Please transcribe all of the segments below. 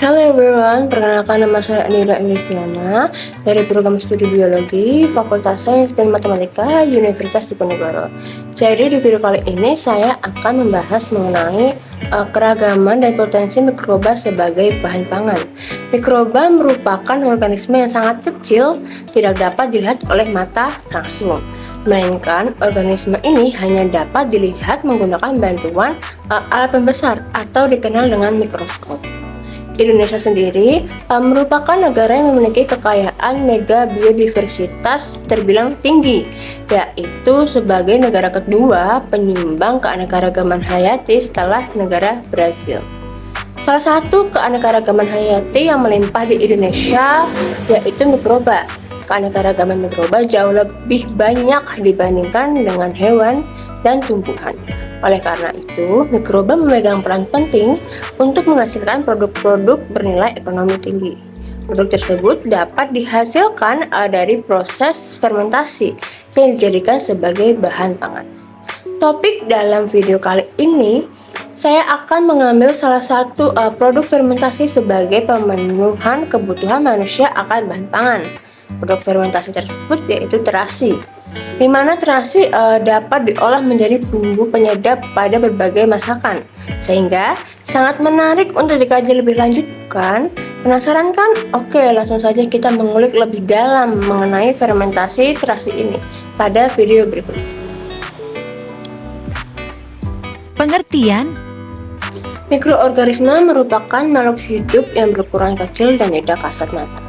Hello everyone, perkenalkan nama saya Anira Ilistiana dari program studi biologi Fakultas Sains dan Matematika Universitas Diponegoro. Jadi di video kali ini saya akan membahas mengenai keragaman dan potensi mikroba sebagai bahan pangan. Mikroba merupakan organisme yang sangat kecil, tidak dapat dilihat oleh mata langsung, melainkan organisme ini hanya dapat dilihat menggunakan bantuan alat pembesar atau dikenal dengan mikroskop. Indonesia sendiri merupakan negara yang memiliki kekayaan mega biodiversitas terbilang tinggi, yaitu sebagai negara kedua penyumbang keanekaragaman hayati setelah negara Brasil. Salah satu keanekaragaman hayati yang melimpah di Indonesia yaitu mikroba. Keanekaragaman mikroba jauh lebih banyak dibandingkan dengan hewan dan tumbuhan. Oleh karena itu, mikroba memegang peran penting untuk menghasilkan produk-produk bernilai ekonomi tinggi. Produk tersebut dapat dihasilkan dari proses fermentasi yang dijadikan sebagai bahan pangan. Topik dalam video kali ini, saya akan mengambil salah satu produk fermentasi sebagai pemenuhan kebutuhan manusia akan bahan pangan. Produk fermentasi tersebut yaitu terasi, di mana terasi dapat diolah menjadi bumbu penyedap pada berbagai masakan, sehingga sangat menarik untuk dikaji lebih lanjut, kan? Penasaran kan? Oke, langsung saja kita mengulik lebih dalam mengenai fermentasi terasi ini pada video berikut. Pengertian. Mikroorganisme merupakan makhluk hidup yang berukuran kecil dan tidak kasat mata.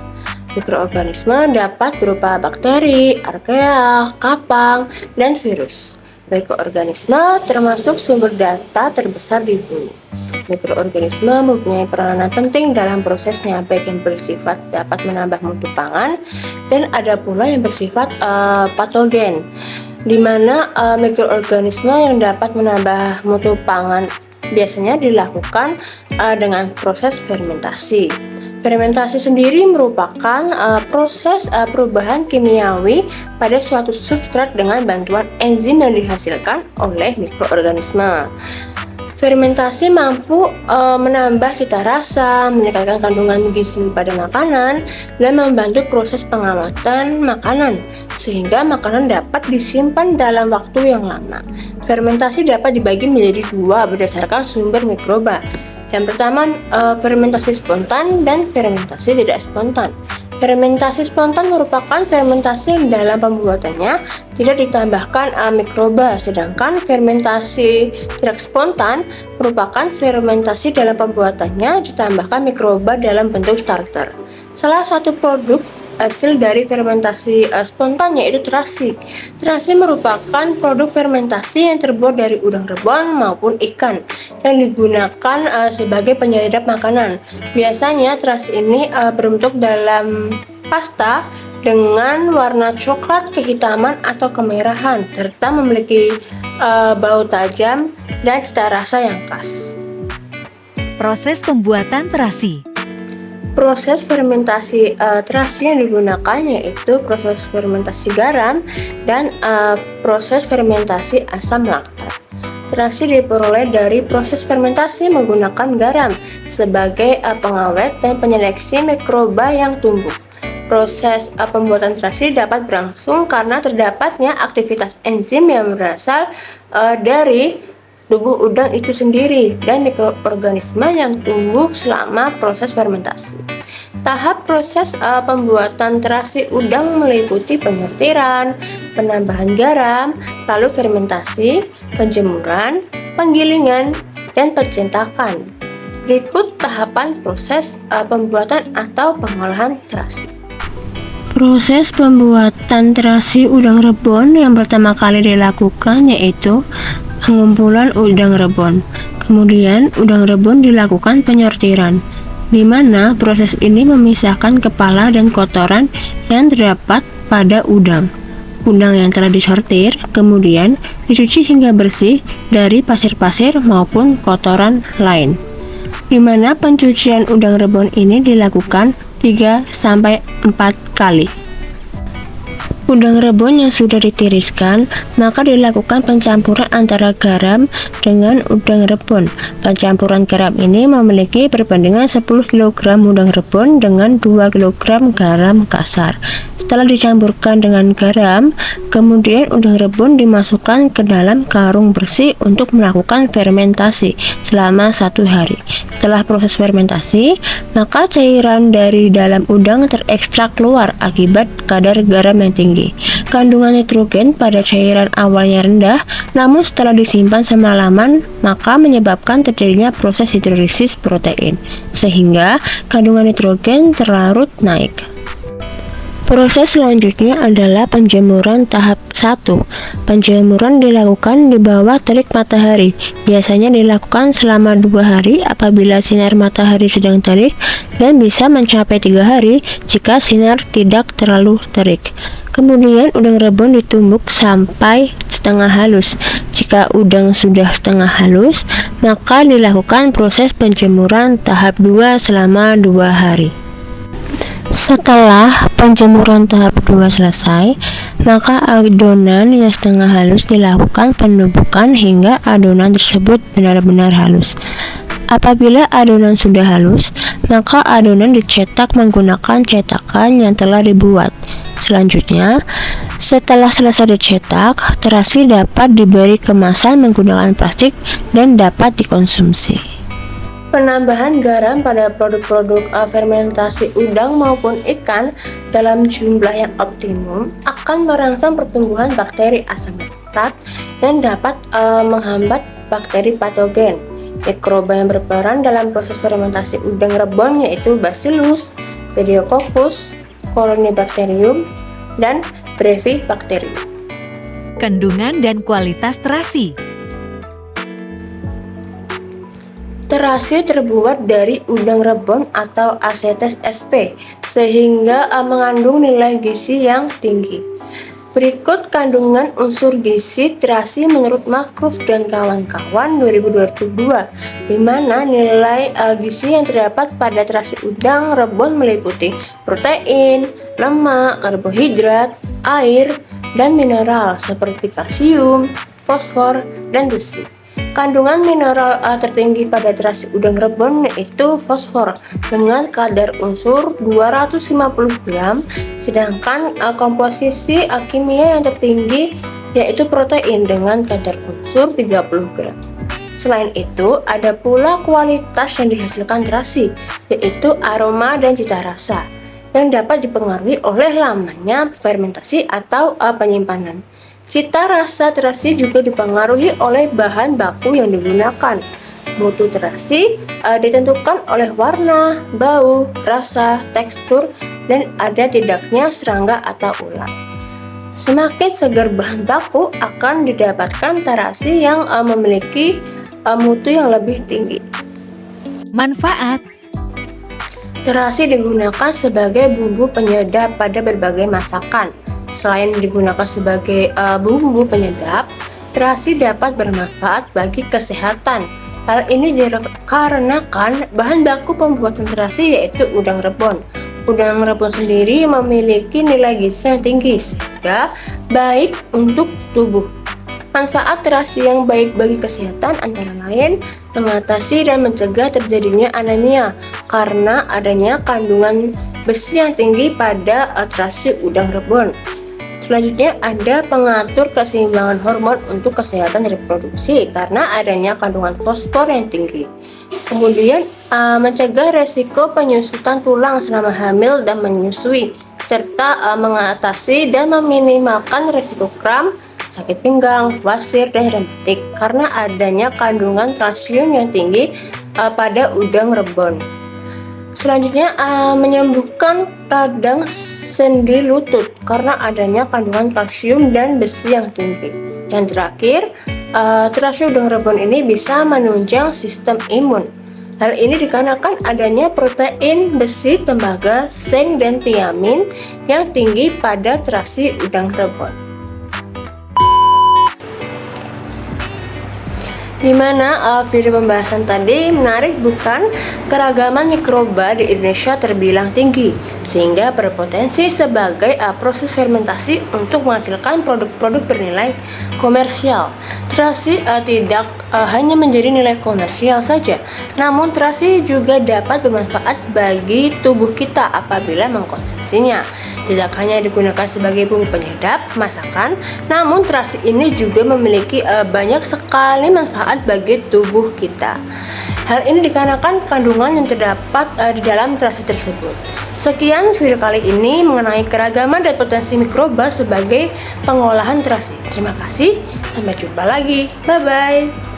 Mikroorganisme dapat berupa bakteri, archaea, kapang, dan virus. Mikroorganisme termasuk sumber data terbesar di bumi. Mikroorganisme mempunyai peranan penting dalam prosesnya, baik yang bersifat dapat menambah mutu pangan dan ada pula yang bersifat patogen, di mana mikroorganisme yang dapat menambah mutu pangan biasanya dilakukan dengan proses fermentasi. Fermentasi sendiri merupakan proses perubahan kimiawi pada suatu substrat dengan bantuan enzim yang dihasilkan oleh mikroorganisme. Fermentasi mampu menambah cita rasa, meningkatkan kandungan gizi pada makanan, dan membantu proses pengawatan makanan, sehingga makanan dapat disimpan dalam waktu yang lama. Fermentasi dapat dibagi menjadi dua berdasarkan sumber mikroba. Yang pertama, fermentasi spontan dan fermentasi tidak spontan. Fermentasi spontan merupakan fermentasi yang dalam pembuatannya tidak ditambahkan mikroba, sedangkan fermentasi tidak spontan merupakan fermentasi dalam pembuatannya ditambahkan mikroba dalam bentuk starter. Salah satu produk hasil dari fermentasi spontan yaitu terasi. Terasi merupakan produk fermentasi yang terbuat dari udang rebon maupun ikan yang digunakan sebagai penyedap makanan. Biasanya terasi ini berbentuk dalam pasta dengan warna coklat kehitaman atau kemerahan serta memiliki bau tajam dan cita rasa yang khas. Proses pembuatan terasi. Proses fermentasi terasi yang digunakan yaitu proses fermentasi garam dan proses fermentasi asam laktat. Terasi diperoleh dari proses fermentasi menggunakan garam sebagai pengawet dan penyeleksi mikroba yang tumbuh. Proses pembuatan terasi dapat berlangsung karena terdapatnya aktivitas enzim yang berasal dari tubuh udang itu sendiri dan mikroorganisme yang tumbuh selama proses fermentasi. Tahap proses pembuatan terasi udang meliputi penyortiran, penambahan garam, lalu fermentasi, penjemuran, penggilingan, dan pencetakan. Berikut tahapan proses pembuatan atau pengolahan terasi. Proses pembuatan terasi udang rebon yang pertama kali dilakukan yaitu pengumpulan udang rebon. Kemudian udang rebon dilakukan penyortiran, di mana proses ini memisahkan kepala dan kotoran yang terdapat pada udang. Udang yang telah disortir kemudian dicuci hingga bersih dari pasir-pasir maupun kotoran lain, di mana pencucian udang rebon ini dilakukan 3-4 kali. udang rebon yang sudah ditiriskan, maka dilakukan pencampuran antara garam dengan udang rebon. Pencampuran garam ini memiliki perbandingan 10 kg udang rebon dengan 2 kg garam kasar. Setelah dicampurkan dengan garam, kemudian udang rebon dimasukkan ke dalam karung bersih untuk melakukan fermentasi selama 1 hari. Setelah proses fermentasi, maka cairan dari dalam udang terekstrak keluar akibat kadar garam yang tinggi. Kandungan nitrogen pada cairan awalnya rendah, namun setelah disimpan semalaman, maka menyebabkan terjadinya proses hidrolisis protein, sehingga kandungan nitrogen terlarut naik. Proses selanjutnya adalah penjemuran tahap 1. Penjemuran dilakukan di bawah terik matahari. Biasanya dilakukan selama 2 hari apabila sinar matahari sedang terik dan bisa mencapai 3 hari jika sinar tidak terlalu terik. Kemudian udang rebon ditumbuk sampai setengah halus. Jika udang sudah setengah halus, maka dilakukan proses penjemuran tahap 2 selama 2 hari. Setelah penjemuran tahap 2 selesai, maka adonan yang setengah halus dilakukan penumpukan hingga adonan tersebut benar-benar halus. Apabila adonan sudah halus, maka adonan dicetak menggunakan cetakan yang telah dibuat. Selanjutnya, setelah selesai dicetak, terasi dapat diberi kemasan menggunakan plastik dan dapat dikonsumsi. Penambahan garam pada produk-produk fermentasi udang maupun ikan dalam jumlah yang optimum akan merangsang pertumbuhan bakteri asam laktat yang dapat menghambat bakteri patogen. Mikroba yang berperan dalam proses fermentasi udang rebon yaitu Bacillus, Pediococcus, Corynebacterium, dan Brevibacterium. Kandungan dan kualitas terasi. Terasi terbuat dari udang rebon atau Acetes sp, sehingga mengandung nilai gizi yang tinggi. Berikut kandungan unsur gizi terasi menurut Makruf dan kawan-kawan 2022, di mana nilai gizi yang terdapat pada terasi udang rebon meliputi protein, lemak, karbohidrat, air, dan mineral seperti kalsium, fosfor, dan besi. Kandungan mineral tertinggi pada terasi udang rebon yaitu fosfor dengan kadar unsur 250 gram, sedangkan komposisi kimia yang tertinggi yaitu protein dengan kadar unsur 30 gram. Selain itu, ada pula kualitas yang dihasilkan terasi, yaitu aroma dan cita rasa, yang dapat dipengaruhi oleh lamanya fermentasi atau penyimpanan. Cita rasa terasi juga dipengaruhi oleh bahan baku yang digunakan. Mutu terasi ditentukan oleh warna, bau, rasa, tekstur, dan ada tidaknya serangga atau ulat. Semakin segar bahan baku akan didapatkan terasi yang memiliki mutu yang lebih tinggi. Manfaat. Terasi digunakan sebagai bumbu penyedap pada berbagai masakan. Selain digunakan sebagai bumbu penyedap, terasi dapat bermanfaat bagi kesehatan. Hal ini dikarenakan bahan baku pembuatan terasi yaitu udang rebon. Udang rebon sendiri memiliki nilai gizi yang tinggi sehingga baik untuk tubuh. Manfaat terasi yang baik bagi kesehatan antara lain mengatasi dan mencegah terjadinya anemia karena adanya kandungan besi yang tinggi pada terasi udang rebon. Selanjutnya ada pengatur keseimbangan hormon untuk kesehatan reproduksi karena adanya kandungan fosfor yang tinggi. Kemudian mencegah resiko penyusutan tulang selama hamil dan menyusui, serta mengatasi dan meminimalkan resiko kram, sakit pinggang, wasir, dan rematik karena adanya kandungan kalsium yang tinggi pada udang rebon. Selanjutnya menyembuhkan radang sendi lutut karena adanya kandungan kalsium dan besi yang tinggi. Yang terakhir, terasi udang rebon ini bisa menunjang sistem imun. Hal ini dikarenakan adanya protein, besi, tembaga, seng, dan tiamin yang tinggi pada terasi udang rebon. Dimana video pembahasan tadi menarik bukan? Keragaman mikroba di Indonesia terbilang tinggi, sehingga berpotensi sebagai proses fermentasi untuk menghasilkan produk-produk bernilai komersial. Terasi tidak hanya menjadi nilai komersial saja, namun terasi juga dapat bermanfaat bagi tubuh kita apabila mengkonsumsinya. Tidak hanya digunakan sebagai bumbu penyedap masakan, namun terasi ini juga memiliki banyak sekali manfaat bagi tubuh kita. Hal ini dikarenakan kandungan yang terdapat di dalam terasi tersebut. Sekian video kali ini mengenai keragaman dan potensi mikroba sebagai pengolahan terasi. Terima kasih, sampai jumpa lagi. Bye-bye.